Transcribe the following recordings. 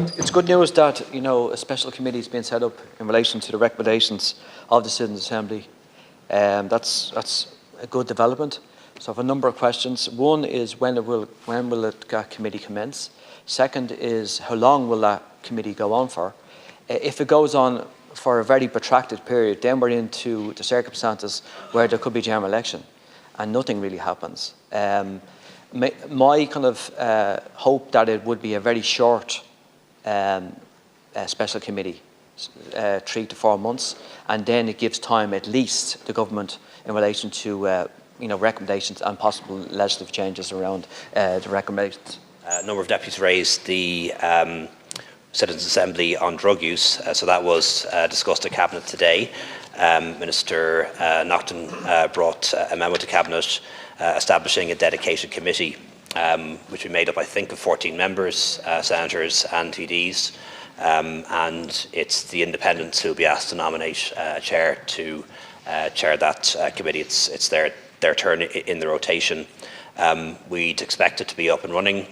it's good news that a special committee has been set up in relation to the recommendations of the Citizens' Assembly. That's a good development. So I have a number of questions. One is when will that committee commence? Second is how long will that committee go on for? If it goes on for a very protracted period, then we're into the circumstances where there could be a general election and nothing really happens. My kind of hope that it would be a very short special committee, 3 to 4 months, and then it gives time at least the government in relation to recommendations and possible legislative changes around the recommendations. A number of deputies raised the Citizens' Assembly on drug use, so that was discussed at Cabinet today. Minister Naughton brought a memo to Cabinet establishing a dedicated committee, which we made up, I think, of 14 members, senators and TDs, and it's the independents who will be asked to nominate a chair to chair that committee. It's their turn in the rotation. We'd expect it to be up and running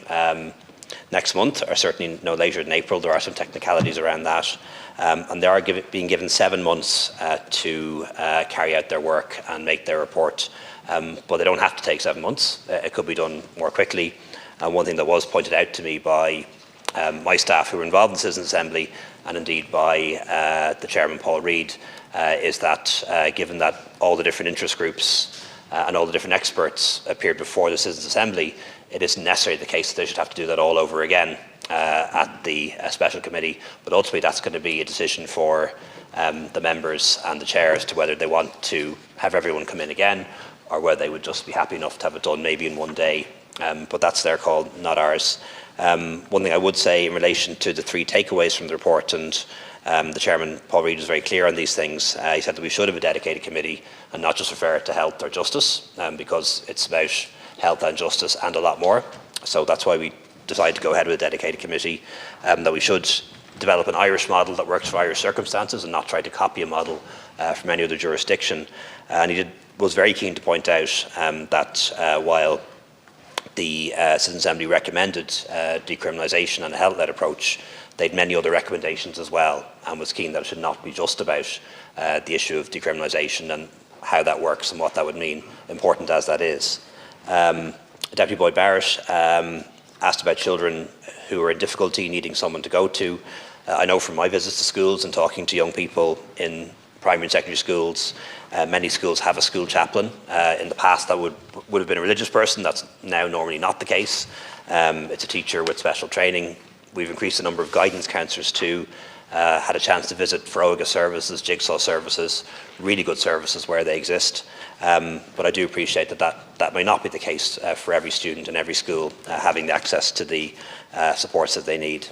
next month, or certainly no later than April. There are some technicalities around that, and they are being given 7 months to carry out their work and make their report. But they don't have to take 7 months. It could be done more quickly. And one thing that was pointed out to me by my staff who were involved in the Citizens' Assembly, and indeed by the chairman, Paul Reid, is that given that all the different interest groups and all the different experts appeared before the Citizens' Assembly, it isn't necessarily the case that they should have to do that all over again at the special committee. But ultimately, that's going to be a decision for the members and the chairs to whether they want to have everyone come in again, or whether they would just be happy enough to have it done maybe in one day. But that's their call, not ours. One thing I would say in relation to the 3 takeaways from the report, and the chairman, Paul Reid, was very clear on these things. He said that we should have a dedicated committee and not just refer it to health or justice, because it's about health and justice and a lot more. So that's why we decided to go ahead with a dedicated committee, that we should develop an Irish model that works for Irish circumstances and not try to copy a model from any other jurisdiction. And he was very keen to point out that while the Citizens' Assembly recommended decriminalisation and a health-led approach, they had many other recommendations as well, and was keen that it should not be just about the issue of decriminalisation and how that works and what that would mean, important as that is. Deputy Boyd Barrett asked about children who are in difficulty needing someone to go to. I know from my visits to schools and talking to young people in primary and secondary schools, many schools have a school chaplain. In the past that would have been a religious person. That's now normally not the case. It's a teacher with special training. We've increased the number of guidance counsellors too. Had a chance to visit for Oireachtas services, Jigsaw services, really good services where they exist. But I do appreciate that may not be the case for every student in every school having the access to the supports that they need.